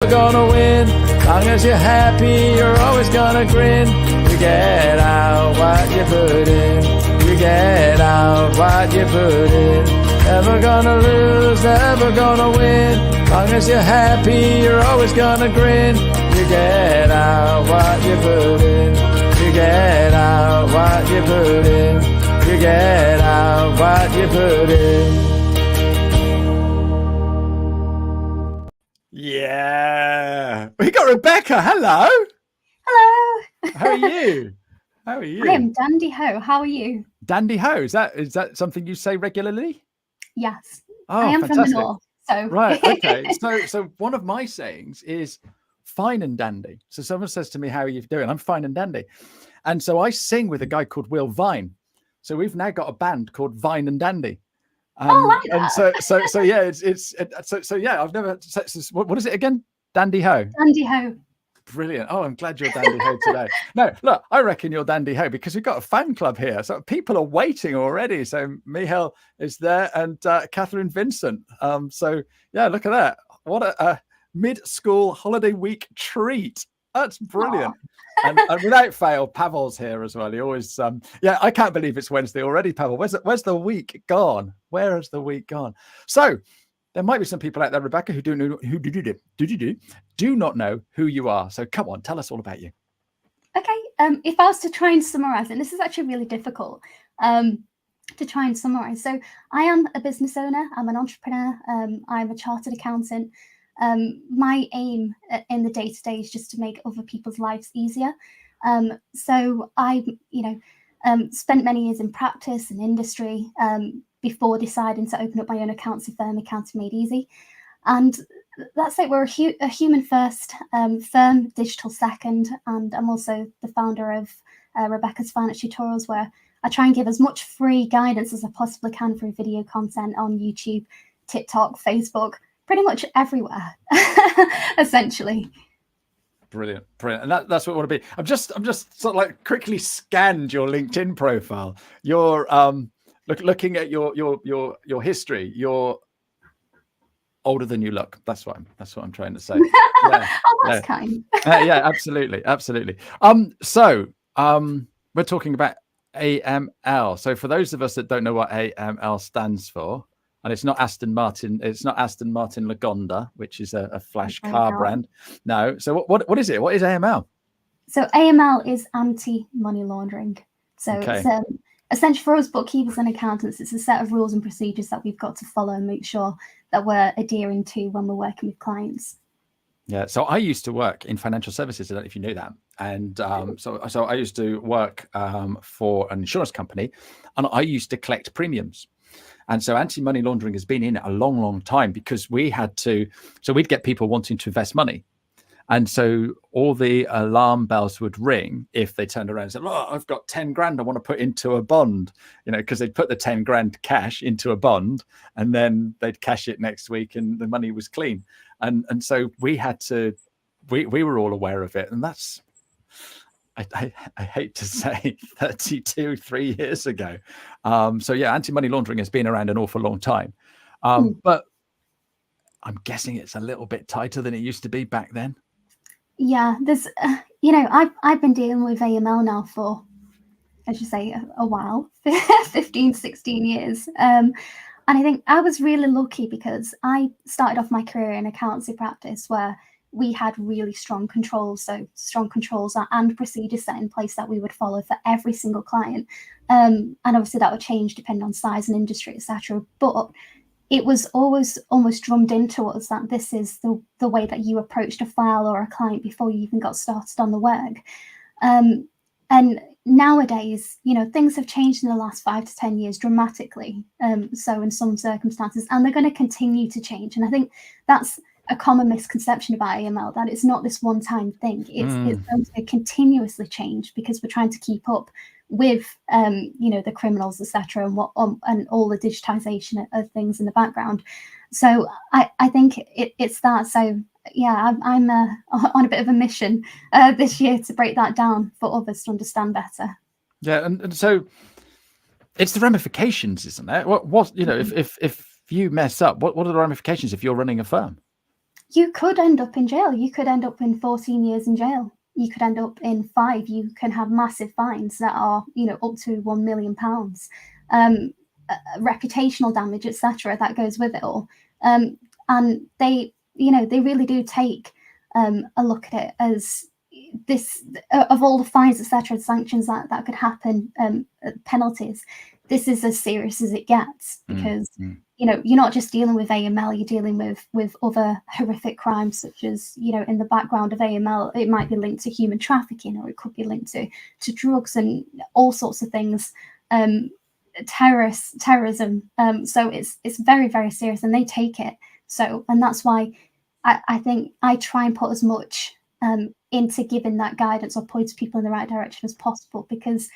gonna win. Long as you're happy, you're always gonna grin. You get out what you put in. You get out what you put in. Never gonna lose, never gonna win. Long as you're happy, you're always gonna grin. You get out what you put in. You get out what you put in. You get out what you put in. Yeah, we got Rebecca. Hello. Hello. How are you? How are you? I am dandy ho. How are you? Dandy ho. Is that something you say regularly? Yes. Oh, I am fantastic. from the north. So Right. Okay. So one of my sayings is fine and dandy. So someone says to me, "How are you doing?" I'm fine and dandy. And so I sing with a guy called Will Vine. So we've now got a band called Vine and Dandy. I like that. And so yeah, so yeah. I've never. What is it again? Dandy ho. Dandy ho. Brilliant. Oh, I'm glad you're dandy ho today. No, look, I reckon you're dandy ho because we've got a fan club here. So people are waiting already. So Michael is there and Catherine Vincent. So yeah, look at that. What a mid-school holiday week treat. That's brilliant. And without fail, Pavel's here as well. He always, yeah, I can't believe it's Wednesday already, Pavel. Where's the week gone? Where has the week gone? So there might be some people out there, Rebecca, who do not know who you are. So come on, tell us all about you. Okay. If I was to try and summarize, and this is actually really difficult to try and summarize. So I am a business owner. I'm an entrepreneur. I'm a chartered accountant. My aim in the day-to-day is just to make other people's lives easier. So I, spent many years in practice and industry before deciding to open up my own accounting firm, Accounting Made Easy. And that's it. We're a human first firm, digital second. And I'm also the founder of Rebecca's Finance Tutorials, where I try and give as much free guidance as I possibly can through video content on YouTube, TikTok, Facebook, pretty much everywhere, essentially. Brilliant. And that's what I want to be. I'm just sort of like quickly scanned your LinkedIn profile. You're looking at your history. You're older than you look. That's what I'm trying to say. Yeah, oh, that's kind. Yeah, absolutely. So we're talking about AML. So for those of us that don't know what AML stands for, and it's not Aston Martin Lagonda, which is a flash car brand. No. So what is it? What is AML? So AML is anti-money laundering. So it's essentially for us bookkeepers and accountants, it's a set of rules and procedures that we've got to follow and make sure that we're adhering to when we're working with clients. Yeah. So I used to work in financial services. I don't know if you knew that. And so I used to work for an insurance company, and I used to collect premiums. And so anti-money laundering has been in it a long, long time because we'd get people wanting to invest money. And so all the alarm bells would ring if they turned around and said, "Oh, I've got 10 grand I want to put into a bond," because they'd put the 10 grand cash into a bond and then they'd cash it next week and the money was clean. And so we were all aware of it. And that's, I hate to say 3 years ago. So yeah, anti-money laundering has been around an awful long time. But I'm guessing it's a little bit tighter than it used to be back then. Yeah, there's, I've been dealing with AML now for, as you say, a while, 15, 16 years. And I think I was really lucky because I started off my career in accountancy practice where we had really strong controls, and procedures set in place that we would follow for every single client. And obviously that would change depending on size and industry, etc. But it was always almost drummed into us that this is the way that you approached a file or a client before you even got started on the work. And nowadays, things have changed in the last 5 to 10 years dramatically. So in some circumstances, and they're going to continue to change. And I think that's a common misconception about AML, that it's not this one-time thing. It's going to continuously change because we're trying to keep up with the criminals, etc., and all the digitization of things in the background. So I think it's that. So yeah, I'm on a bit of a mission this year to break that down for others to understand better. Yeah, and so it's the ramifications, isn't it? What if you mess up, what are the ramifications if you're running a firm? you could end up in jail. You could end up in 14 years in jail. You could end up in 5. You can have massive fines that are, up to £1 million. Reputational damage, etc. That goes with it all. And they, they really do take a look at it as this, of all the fines, etc., sanctions that could happen, penalties. This is as serious as it gets, because you're not just dealing with AML, you're dealing with other horrific crimes, such as, in the background of AML, it might be linked to human trafficking, or it could be linked to drugs and all sorts of things, terrorism. So it's very, very serious, and they take it. So, and that's why I think I try and put as much into giving that guidance or pointing people in the right direction as possible, because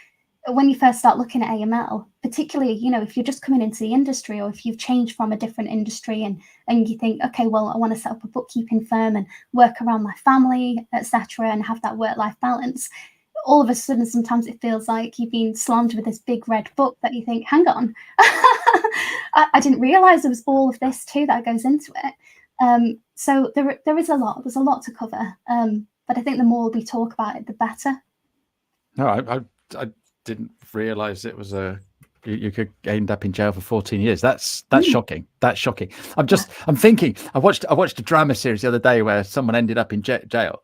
when you first start looking at AML, particularly, if you're just coming into the industry, or if you've changed from a different industry and you think, okay, well, I want to set up a bookkeeping firm and work around my family, etc., and have that work-life balance, all of a sudden, sometimes it feels like you've been slammed with this big red book that you think, hang on, I didn't realize there was all of this too that goes into it. So there is there's a lot to cover. But I think the more we talk about it, the better. No, I didn't realize it was you could end up in jail for 14 years. That's shocking. That's shocking. I'm thinking, I watched a drama series the other day where someone ended up in jail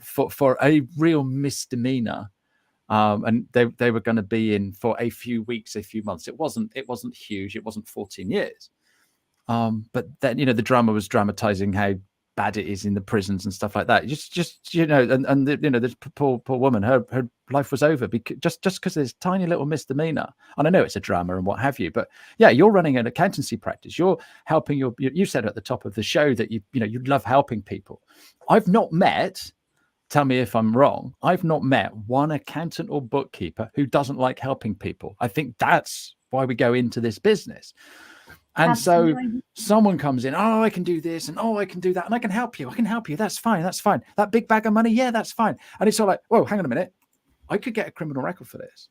for a real misdemeanor. And they were going to be in for a few weeks, a few months. It wasn't huge. It wasn't 14 years. But then, the drama was dramatizing how bad it is in the prisons and stuff like that. Just and this poor woman, her life was over because just because there's tiny little misdemeanor. And I know it's a drama and what have you, but yeah, you're running an accountancy practice. You're helping you said at the top of the show that you love helping people. I've not met, tell me if I'm wrong, I've not met one accountant or bookkeeper who doesn't like helping people. I think that's why we go into this business. And Absolutely. so someone comes in, oh, I can do this, and oh, I can do that, and I can help you. That's fine. That big bag of money, yeah, that's fine. And it's all like, whoa, hang on a minute. I could get a criminal record for this.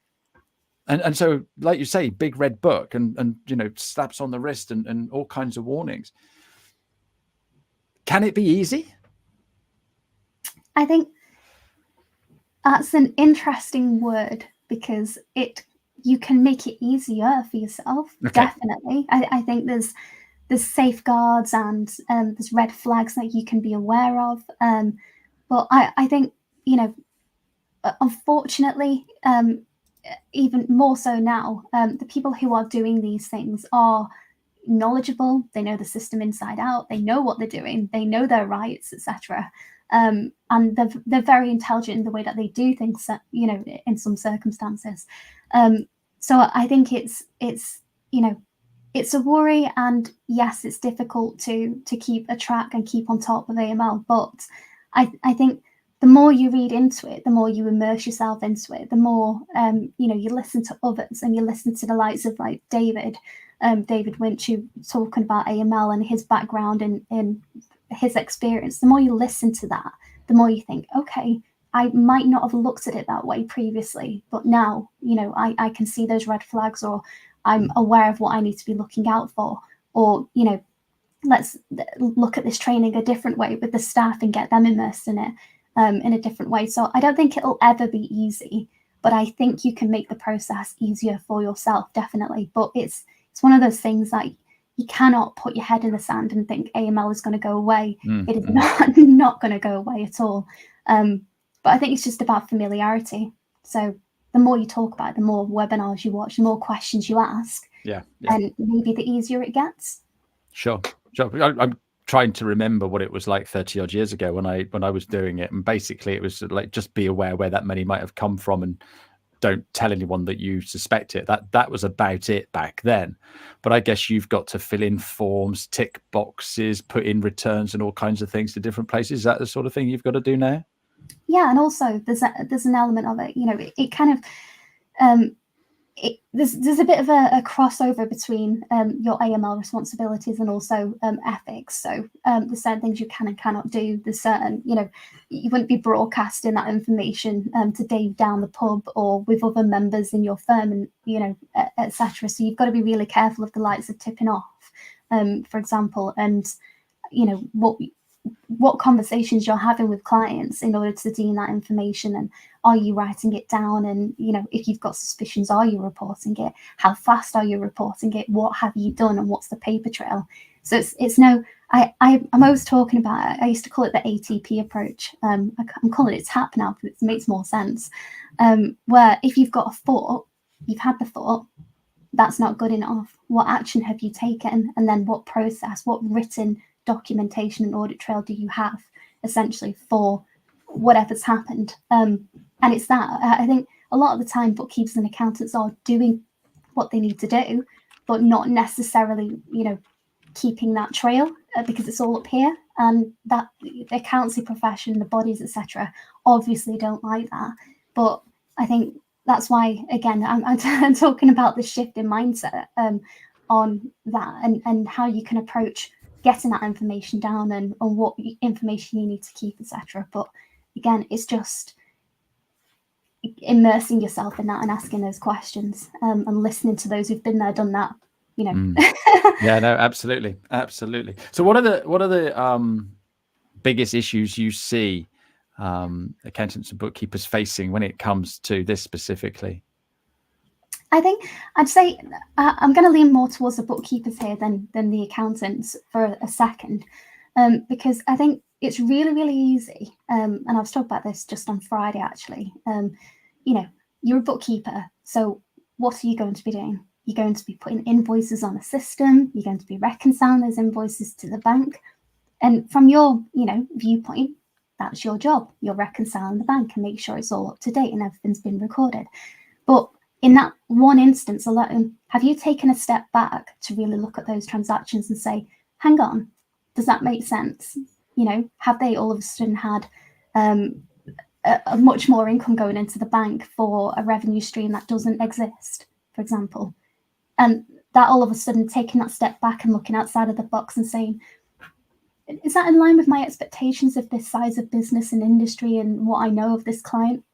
And so, like you say, big red book and slaps on the wrist and all kinds of warnings. Can it be easy? I think that's an interesting word, because you can make it easier for yourself. Okay. Definitely. I think there's safeguards and there's red flags that you can be aware of. But I think, unfortunately, even more so now, the people who are doing these things are knowledgeable. They know the system inside out. They know what they're doing. They know their rights, etc. And they're very intelligent in the way that they do things, in some circumstances. So I think it's a worry, and yes, it's difficult to keep a track and keep on top of AML. But I think the more you read into it, the more you immerse yourself into it, the more you listen to others, and you listen to the likes of like David Winch, who talking about AML and his background and his experience. The more you listen to that, the more you think, okay, I might not have looked at it that way previously, but now, I can see those red flags, or I'm aware of what I need to be looking out for, or, let's look at this training a different way with the staff and get them immersed in it in a different way. So I don't think it'll ever be easy, but I think you can make the process easier for yourself, definitely. But it's one of those things that you cannot put your head in the sand and think AML is going to go away. It is not going to go away at all. But I think it's just about familiarity. So the more you talk about it, the more webinars you watch, the more questions you ask, and maybe the easier it gets. Sure. I'm trying to remember what it was like 30 odd years ago when I was doing it, and basically it was like, just be aware where that money might have come from, and don't tell anyone that you suspect it. That was about it back then. But I guess you've got to fill in forms, tick boxes, put in returns and all kinds of things to different places. Is that the sort of thing you've got to do now? Yeah, and also there's an element of it, it kind of there's a bit of a crossover between your AML responsibilities and also ethics. So there's certain things you can and cannot do. There's certain, you wouldn't be broadcasting that information to Dave down the pub or with other members in your firm, and etc. So you've got to be really careful of the likes of tipping off, for example, and what what conversations you're having with clients in order to deem that information, and are you writing it down, and if you've got suspicions, are you reporting it, how fast are you reporting it, what have you done, and what's the paper trail. So it's no, I'm always talking about, I used to call it the ATP approach. I'm calling it TAP now because it makes more sense, where if you've got a thought, you've had the thought, that's not good enough. What action have you taken? And then what process, what written documentation and audit trail do you have essentially for whatever's happened? And it's that, I think a lot of the time bookkeepers and accountants are doing what they need to do, but not necessarily, keeping that trail, because it's all up here, and that the accountancy profession, the bodies, etc., obviously don't like that. But I think that's why, again, I'm talking about the shift in mindset on that, and how you can approach getting that information down, and what information you need to keep, etc. But again, it's just immersing yourself in that and asking those questions, and listening to those who've been there, done that. Yeah, no, absolutely. So what are the biggest issues you see accountants and bookkeepers facing when it comes to this specifically? I think I'd say I'm going to lean more towards the bookkeepers here than the accountants for a second, because I think it's really, really easy. And I was talking about this just on Friday, actually. You're a bookkeeper, so what are you going to be doing? You're going to be putting invoices on a system. You're going to be reconciling those invoices to the bank. And from your, viewpoint, that's your job. You're reconciling the bank and make sure it's all up to date and everything's been recorded. But in that one instance alone, have you taken a step back to really look at those transactions and say, hang on, does that make sense? Have they all of a sudden had a much more income going into the bank for a revenue stream that doesn't exist, for example? And that all of a sudden taking that step back and looking outside of the box and saying, is that in line with my expectations of this size of business and industry and what I know of this client?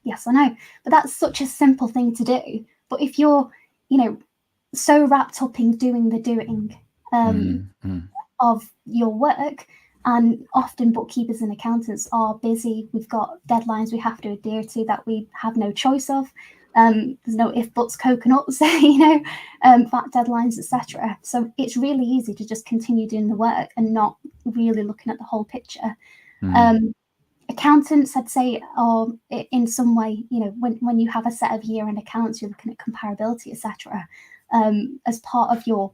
Yes or no? But that's such a simple thing to do. But if you're, so wrapped up in doing the doing of your work, and often bookkeepers and accountants are busy, we've got deadlines we have to adhere to that we have no choice of. There's no if, buts, coconuts, VAT deadlines, etc. So it's really easy to just continue doing the work and not really looking at the whole picture. Accountants, I'd say, are in some way, when you have a set of year-end accounts, you're looking at comparability, etc., as part of your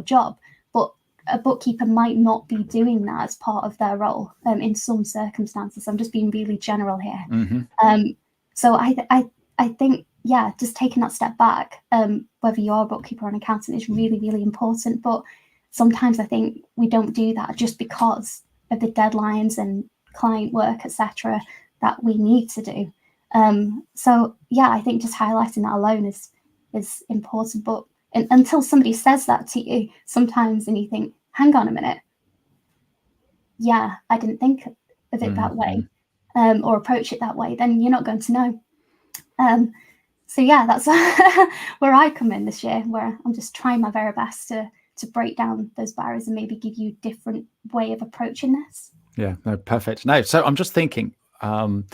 job. But a bookkeeper might not be doing that as part of their role in some circumstances. I'm just being really general here. So I think, just taking that step back, whether you are a bookkeeper or an accountant, is really, really important. But sometimes I think we don't do that just because of the deadlines and client work, etc., that we need to do. I think just highlighting that alone is important. But until somebody says that to you sometimes, and you think, hang on a minute, I didn't think of it that way, or approach it that way, then you're not going to know. That's where I come in this year, where I'm just trying my very best to break down those barriers and maybe give you a different way of approaching this. Yeah, no, perfect. No, so I'm just thinking, I've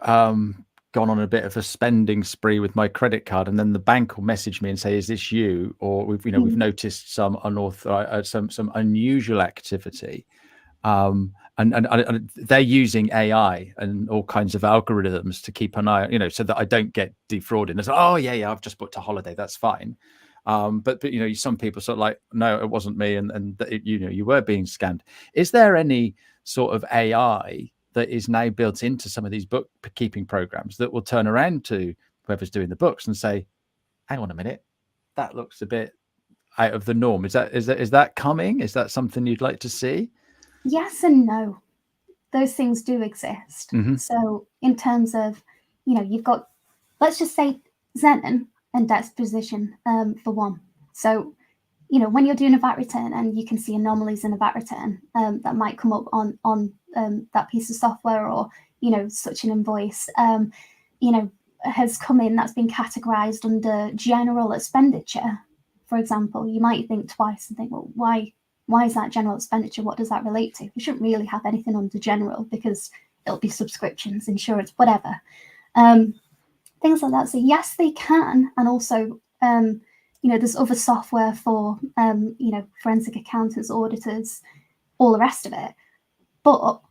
gone on a bit of a spending spree with my credit card, and then the bank will message me and say, "Is this you?" Or we've noticed some unauthorized, some unusual activity. And they're using AI and all kinds of algorithms to keep an eye, so that I don't get defrauded. It's like, oh yeah, I've just booked a holiday, that's fine. But some people sort of like, no, it wasn't me, and you were being scammed. Is there any sort of AI that is now built into some of these bookkeeping programs that will turn around to whoever's doing the books and say, hang on a minute, that looks a bit out of the norm? Is that coming? Is that something you'd like to see? Yes and no. Those things do exist. So in terms of, you've got, let's just say Zen and disposition for one. So, when you're doing a VAT return and you can see anomalies in a VAT return that might come up on that piece of software, or, such an invoice, has come in that's been categorized under general expenditure, for example, you might think twice and think, well, why why is that general expenditure? What does that relate to? We shouldn't really have anything under general because it'll be subscriptions, insurance, whatever. Things like that. So yes, they can. And also, there's other software for, forensic accountants, auditors, all the rest of it. But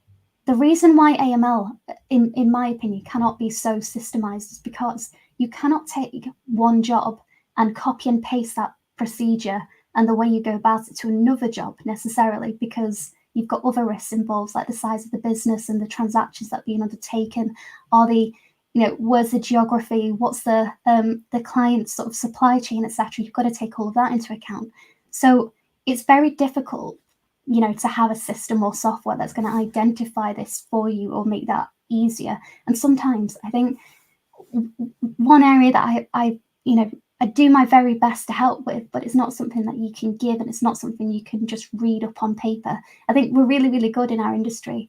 the reason why AML, in my opinion, cannot be so systemized is because you cannot take one job and copy and paste that procedure and the way you go about it to another job necessarily, because you've got other risks involved, like the size of the business and the transactions that are being undertaken. Are the, where's the geography? What's the client's sort of supply chain, etc. You've got to take all of that into account. So it's very difficult, to have a system or software that's going to identify this for you or make that easier. And sometimes I think one area that I do my very best to help with, but it's not something that you can give, and it's not something you can just read up on paper. I think we're really, really good in our industry,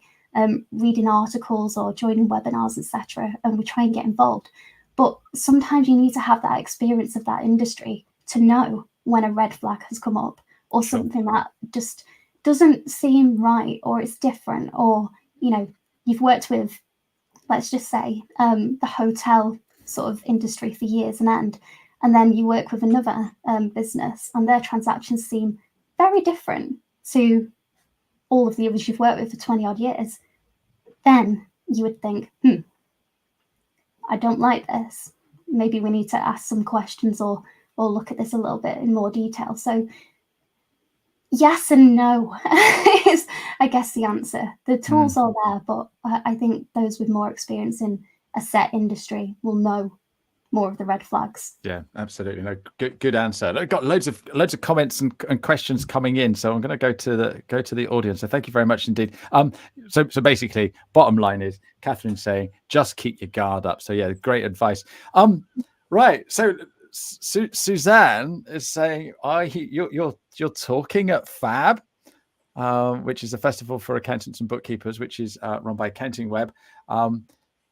reading articles or joining webinars, etc., and we try and get involved. But sometimes you need to have that experience of that industry to know when a red flag has come up, or something that just doesn't seem right, or it's different, or you've worked with, let's just say, the hotel sort of industry for years on end, and then you work with another business and their transactions seem very different to all of the others you've worked with for 20 odd years. Then you would think, I don't like this. Maybe we need to ask some questions or look at this a little bit in more detail. So yes and no is, I guess, the answer. The tools are there, but I think those with more experience in a set industry will know more of the red flags. Yeah, absolutely. No, good answer. I've got loads of comments and questions coming in, so I'm going to go to the audience. So thank you very much indeed. So basically, bottom line is Catherine's saying just keep your guard up. So yeah, great advice. Right. So Suzanne is saying, you're talking at Fab, which is a festival for accountants and bookkeepers, which is run by Accounting Web.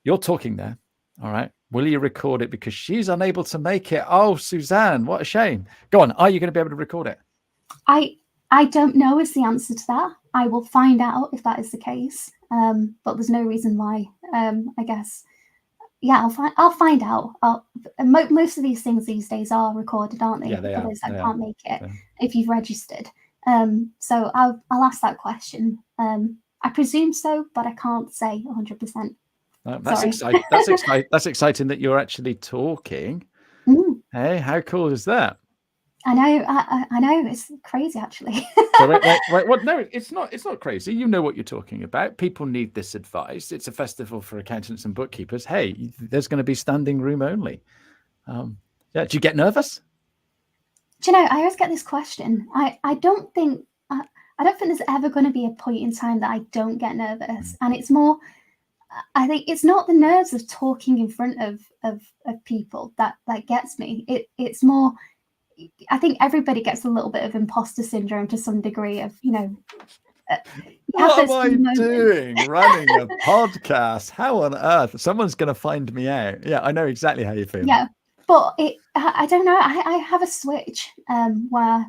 You're talking there. All right. Will you record it? Because she's unable to make it. Oh, Suzanne, what a shame. Go on. Are you going to be able to record it? I don't know is the answer to that. I will find out if that is the case. But there's no reason why. I guess. Yeah, I'll find out. Most of these things these days are recorded, aren't they? Yeah, they for are. those that can't make it, Yeah. if you've registered. So I'll ask that question. I presume so, but I can't say 100%. That's exciting. That's exciting that you're actually talking. Hey, how cool is that? I know. I know. It's crazy, actually. So wait. What? No, it's not. It's not crazy. You know what you're talking about. People need this advice. It's a festival for accountants and bookkeepers. Hey, there's going to be standing room only. Yeah. Do you get nervous? Do you know? I always get this question. I don't think there's ever going to be a point in time that I don't get nervous, and it's more. I think it's not the nerves of talking in front of people that gets me. It's more. I think everybody gets a little bit of imposter syndrome to some degree of, what am I doing running a podcast? How on earth? Someone's going to find me out. Yeah, I know exactly how you feel. Yeah, but I don't know. I have a switch where,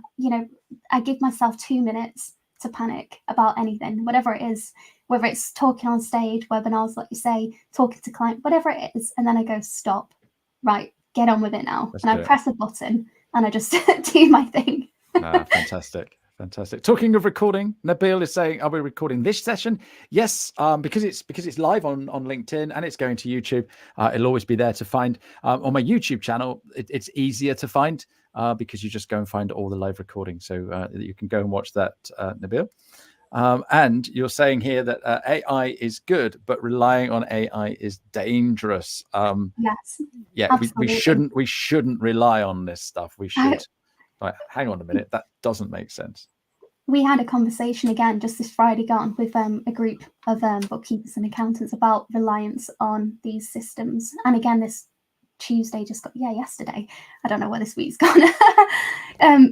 I give myself 2 minutes to panic about anything, whatever it is, whether it's talking on stage, webinars, like you say, talking to client, whatever it is. And then I go, stop, right, get on with it now. And I press a button and I just do my thing. Fantastic. Talking of recording, Nabil is saying, are we recording this session? Yes, because it's live on LinkedIn and it's going to YouTube. It'll always be there to find. On my YouTube channel, it's easier to find because you just go and find all the live recordings. So you can go and watch that, Nabil. And you're saying here that AI is good, but relying on AI is dangerous. Yes. Yeah, we shouldn't rely on this stuff. We should. Right, hang on a minute. That doesn't make sense. We had a conversation again just this Friday gone with a group of bookkeepers and accountants about reliance on these systems. And again, this Tuesday yesterday. I don't know where this week's gone.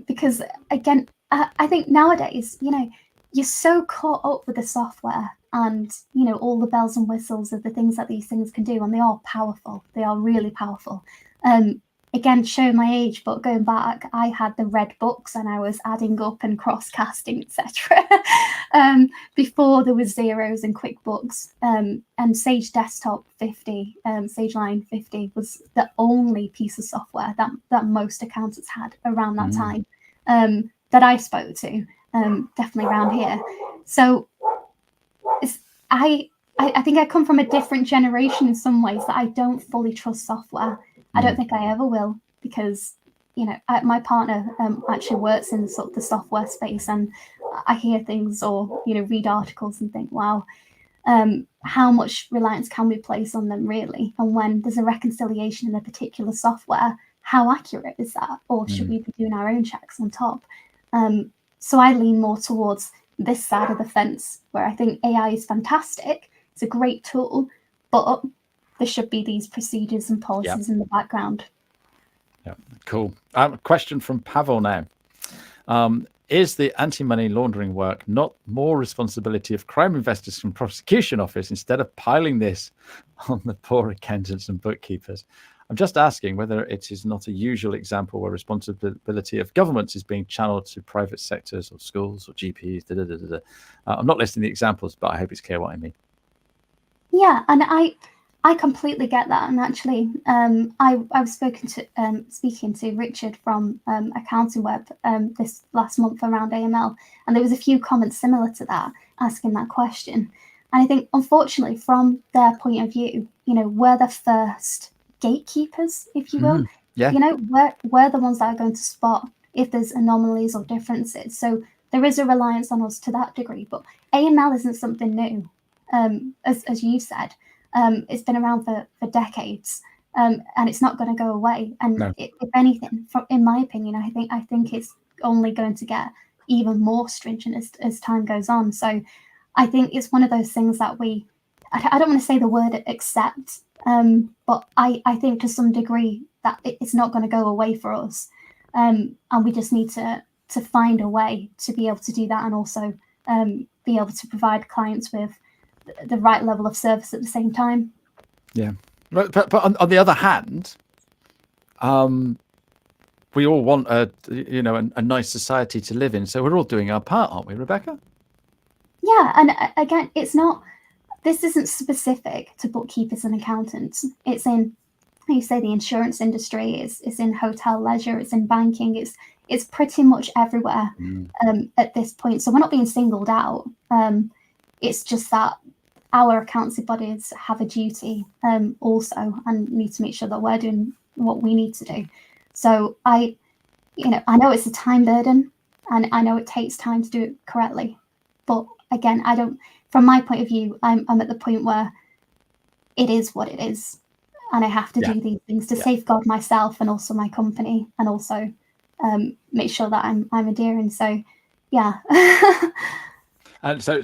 Because again, I think nowadays, you're so caught up with the software and, all the bells and whistles of the things that these things can do. And they are powerful. They are really powerful. again, show my age, but going back, I had the red books and I was adding up and cross-casting, etc. Before there was zeros and QuickBooks. And Sage Desktop 50, Sage Line 50 was the only piece of software that most accountants had around that time, that I spoke to, definitely around here. So I think I come from a different generation in some ways, that I don't fully trust software. I don't think I ever will, because, you know, my partner actually works in sort of the software space, and I hear things or, you know, read articles and think, wow, how much reliance can we place on them really? And when there's a reconciliation in a particular software, how accurate is that? Or should we be doing our own checks on top? So I lean more towards this side of the fence, where I think AI is fantastic. It's a great tool, but there should be these procedures and policies in the background. Yeah, cool. A question from Pavel now. Is the anti-money laundering work not more responsibility of crime investors from prosecution office instead of piling this on the poor accountants and bookkeepers? I'm just asking whether it is not a usual example where responsibility of governments is being channeled to private sectors or schools or GPs. I'm not listing the examples, but I hope it's clear what I mean. Yeah, and I completely get that. And actually, I've speaking to Richard from Accounting Web this last month around AML, and there was a few comments similar to that, asking that question. And I think, unfortunately, from their point of view, you know, we're the first gatekeepers, if you will. You know, we're the ones that are going to spot if there's anomalies or differences. So there is a reliance on us to that degree. But AML isn't something new, as you said. It's been around for decades, and it's not going to go away. And if anything, in my opinion, I think it's only going to get even more stringent as time goes on. So I think it's one of those things that I don't want to say the word accept, but I think to some degree that it's not going to go away for us, and we just need to find a way to be able to do that, and also be able to provide clients with the right level of service at the same time. Yeah, but on the other hand, we all want a nice society to live in, so we're all doing our part, aren't we, Rebecca? Yeah, and again, this isn't specific to bookkeepers and accountants. It's in, you say, the insurance industry, it's in hotel leisure, it's in banking, it's pretty much everywhere at this point. So we're not being singled out. It's just that our accountancy bodies have a duty also, and need to make sure that we're doing what we need to do. So I know it's a time burden, and I know it takes time to do it correctly. But again, from my point of view, I'm at the point where it is what it is, and I have to do these things to safeguard myself and also my company, and also make sure that I'm adhering. So, yeah. And so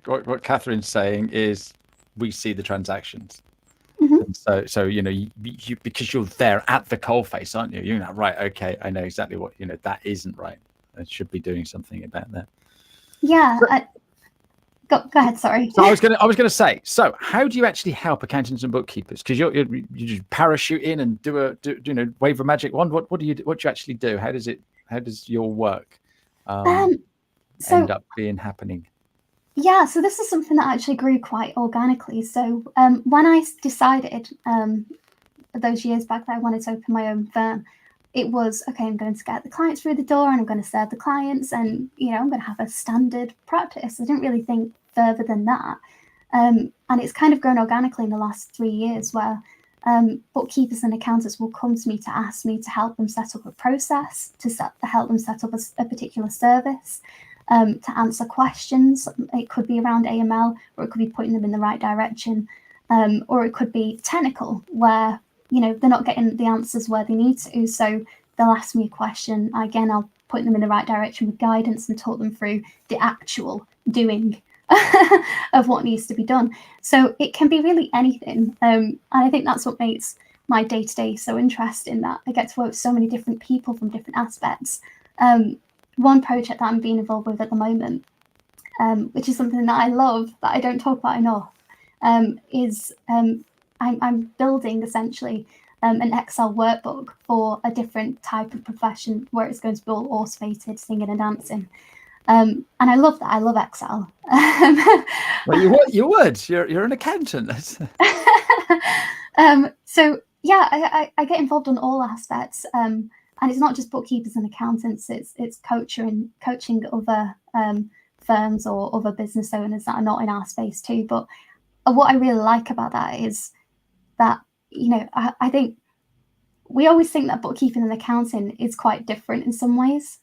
what Catherine's saying is, we see the transactions. And so you because you're there at the coalface, aren't you? You're like, right, okay, I know exactly what, that isn't right. I should be doing something about that. Yeah. Go ahead. Sorry. So I was gonna say. So how do you actually help accountants and bookkeepers? Because you just parachute in and do wave a magic wand. What do you actually do? How does your work end up being happening? Yeah, so this is something that actually grew quite organically. So when I decided those years back that I wanted to open my own firm, it was, okay, I'm going to get the clients through the door, and I'm going to serve the clients, and I'm going to have a standard practice. I didn't really think further than that. And it's kind of grown organically in the last 3 years, where bookkeepers and accountants will come to me to ask me to help them set up a process, to help them set up a particular service, to answer questions. It could be around AML, or it could be pointing them in the right direction, or it could be technical, where they're not getting the answers where they need to. So they'll ask me a question. Again, I'll point them in the right direction with guidance and talk them through the actual doing of what needs to be done. So it can be really anything. And I think that's what makes my day-to-day so interesting, that I get to work with so many different people from different aspects. One project that I'm being involved with at the moment, which is something that I love, that I don't talk about enough, is I'm building essentially an Excel workbook for a different type of profession where it's going to be all automated, singing and dancing. And I love that. I love Excel. Well, you would. You're an accountant. So yeah, I get involved on all aspects. And it's not just bookkeepers and accountants. It's coaching other firms or other business owners that are not in our space too. But what I really like about that is that, you know, I think we always think that bookkeeping and accounting is quite different in some ways,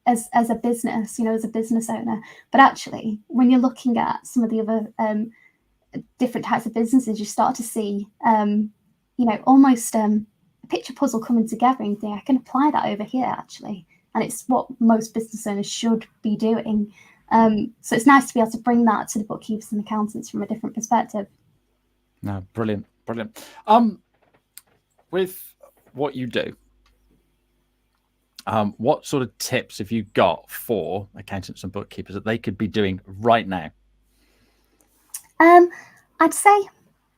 as a business, you know, as a business owner. But actually, when you're looking at some of the other different types of businesses, you start to see, you know, almost a picture puzzle coming together, and you think, I can apply that over here actually. And it's what most business owners should be doing. So it's nice to be able to bring that to the bookkeepers and accountants from a different perspective. No, brilliant. With what you do, what sort of tips have you got for accountants and bookkeepers that they could be doing right now? I'd say,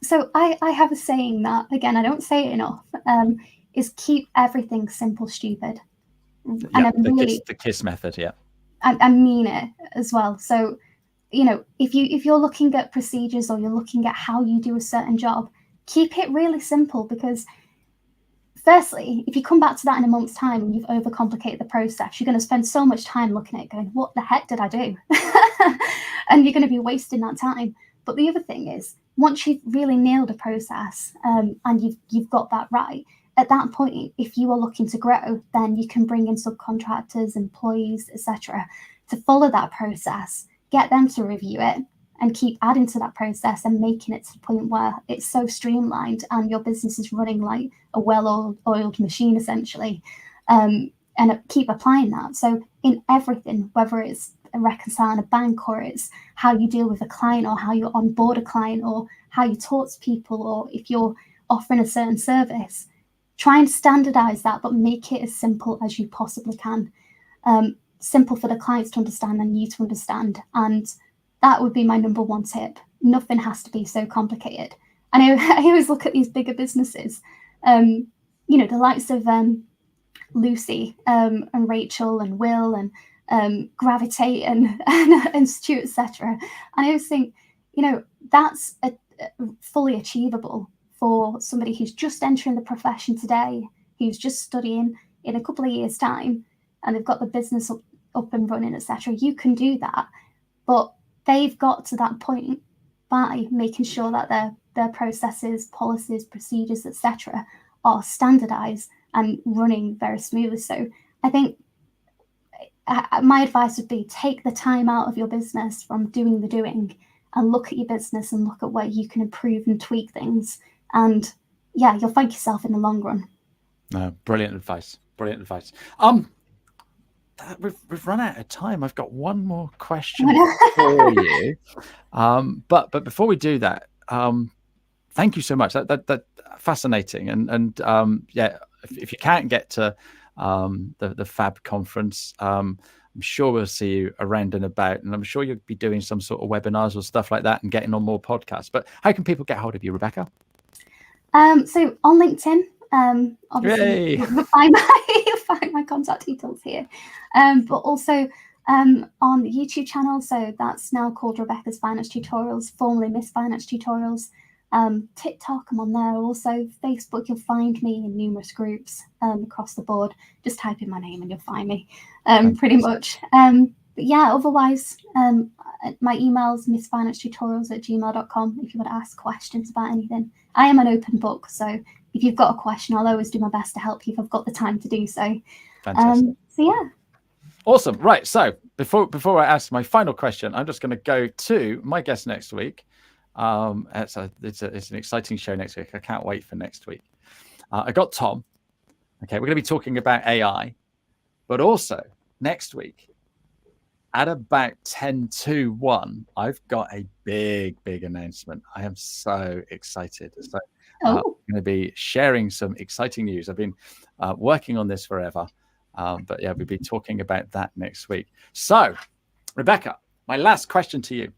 so I have a saying that, again, I don't say it enough, is keep everything simple, stupid. And Yeah, the KISS method. Yeah. I mean it as well. So, you know, if you're looking at procedures or you're looking at how you do a certain job, keep it really simple, because firstly, if you come back to that in a month's time and you've overcomplicated the process, you're going to spend so much time looking at it going, what the heck did I do? And you're going to be wasting that time. But the other thing is, once you've really nailed a process, and you've got that right, at that point, if you are looking to grow, then you can bring in subcontractors, employees, etc., to follow that process, get them to review it, and keep adding to that process and making it to the point where it's so streamlined and your business is running like a well-oiled machine, essentially, and keep applying that. So in everything, whether it's reconciling a bank, or it's how you deal with a client, or how you onboard a client, or how you talk to people, or if you're offering a certain service, try and standardize that, but make it as simple as you possibly can. Simple for the clients to understand and you to understand. And that would be my number one tip. Nothing has to be so complicated. And I always look at these bigger businesses, you know, the likes of Lucy and Rachel and Will and Gravitate and Stuart, etc. And I always think, you know, that's fully achievable for somebody who's just entering the profession today, who's just studying in a couple of years' time, and they've got the business up and running, etc. You can do that, but they've got to that point by making sure that their processes, policies, procedures, etc., are standardized and running very smoothly. So I think my advice would be, take the time out of your business from doing the doing and look at your business and look at where you can improve and tweak things. And yeah, you'll thank yourself in the long run. No, brilliant advice. We've run out of time. I've got one more question for you. But before we do that, thank you so much. That fascinating. And yeah, if you can't get to the Fab conference, I'm sure we'll see you around and about, and I'm sure you'll be doing some sort of webinars or stuff like that and getting on more podcasts. But how can people get hold of you, Rebecca? So on LinkedIn, obviously you'll find my contact details here, but also on the YouTube channel. So that's now called Rebecca's Finance Tutorials, formerly Miss Finance Tutorials. TikTok, I'm on there. Also Facebook, you'll find me in numerous groups across the board. Just type in my name and you'll find me, pretty much. But yeah, otherwise, my email's missfinancetutorials@gmail.com if you want to ask questions about anything. I am an open book, so if you've got a question, I'll always do my best to help you if I've got the time to do so. Fantastic. So yeah. Awesome. Right. So before I ask my final question, I'm just going to go to my guest next week. It's an exciting show next week. I can't wait for next week. I got Tom. Okay, we're going to be talking about AI, but also next week at about 10 to 1, I've got a big announcement. I am so excited. So I'm going to be sharing some exciting news. I've been working on this forever, but yeah, we'll be talking about that next week. So, Rebecca, my last question to you.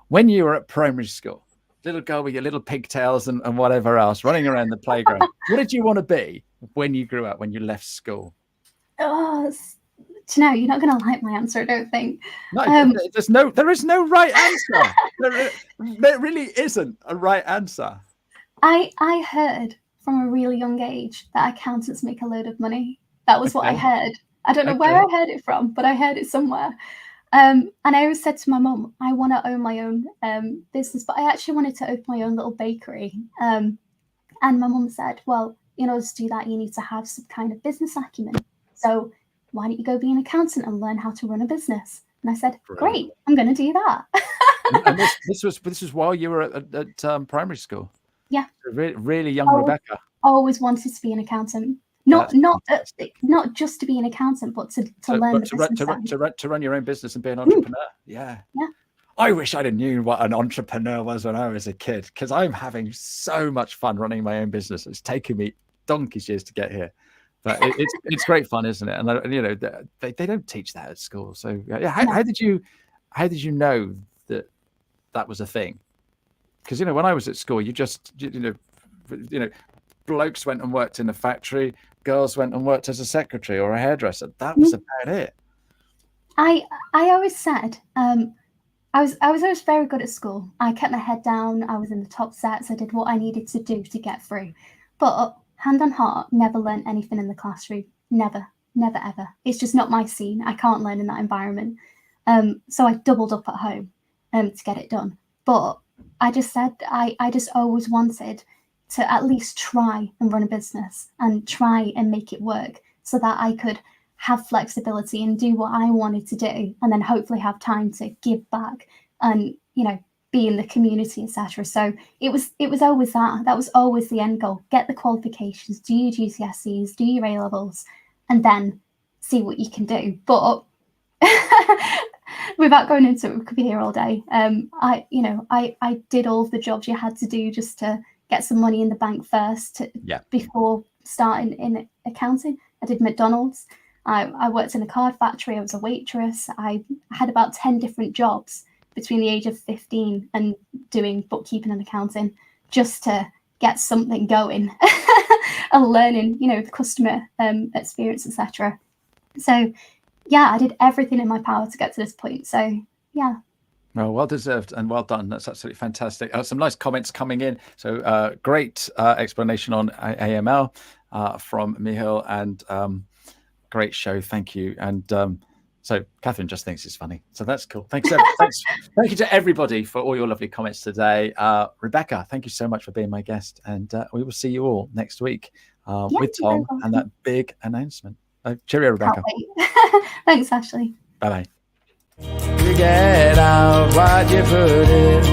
When you were at primary school, little girl with your little pigtails and whatever else, running around the playground. What did you want to be when you grew up, when you left school? Oh, do you know, you're not going to like my answer, I don't think. No, there is no right answer. There really isn't a right answer. I heard from a really young age that accountants make a load of money. That was what I heard. I don't know where I heard it from, but I heard it somewhere. And I always said to my mum, I want to own my own business, but I actually wanted to open my own little bakery. And my mum said, well, in order to do that, you need to have some kind of business acumen. So why don't you go be an accountant and learn how to run a business? And I said, great, I'm going to do that. And this was while you were at primary school. Yeah. Really young Rebecca. I always wanted to be an accountant. Not just to be an accountant, but to learn the business to run your own business and be an entrepreneur. Yeah. I wish I'd have knew what an entrepreneur was when I was a kid, because I'm having so much fun running my own business. It's taken me donkey's years to get here, but it's great fun, isn't it? And you know, they don't teach that at school. So yeah, how did you know that was a thing? Because you know, when I was at school, you know, blokes went and worked in a factory, girls went and worked as a secretary or a hairdresser. That was about it. I always said I was always very good at school. I kept my head down. I was in the top sets. I did what I needed to do to get through. But hand on heart, never learned anything in the classroom. Never, ever. It's just not my scene. I can't learn in that environment. So I doubled up at home to get it done. But I just said I just always wanted to at least try and run a business and try and make it work so that I could have flexibility and do what I wanted to do, and then hopefully have time to give back and, you know, be in the community, etc. So it was always that was always the end goal. Get the qualifications, do your GCSEs, do your A-levels, and then see what you can do. But without going into it, we could be here all day. I did all of the jobs you had to do just to get some money in the bank first before starting in accounting. I did McDonald's. I worked in a card factory. I was a waitress. I had about 10 different jobs between the age of 15 and doing bookkeeping and accounting just to get something going and learning, you know, the customer experience, etc. So, yeah, I did everything in my power to get to this point. So, yeah. Well deserved and well done. That's absolutely fantastic. Some nice comments coming in. So great explanation on AML from Mihail, and great show. Thank you. And so Catherine just thinks it's funny. So that's cool. Thank you to everybody for all your lovely comments today. Rebecca, thank you so much for being my guest. And we will see you all next week with Tom and that big announcement. Cheerio, Rebecca. Thanks, Ashley. Bye-bye. You get out what you put in.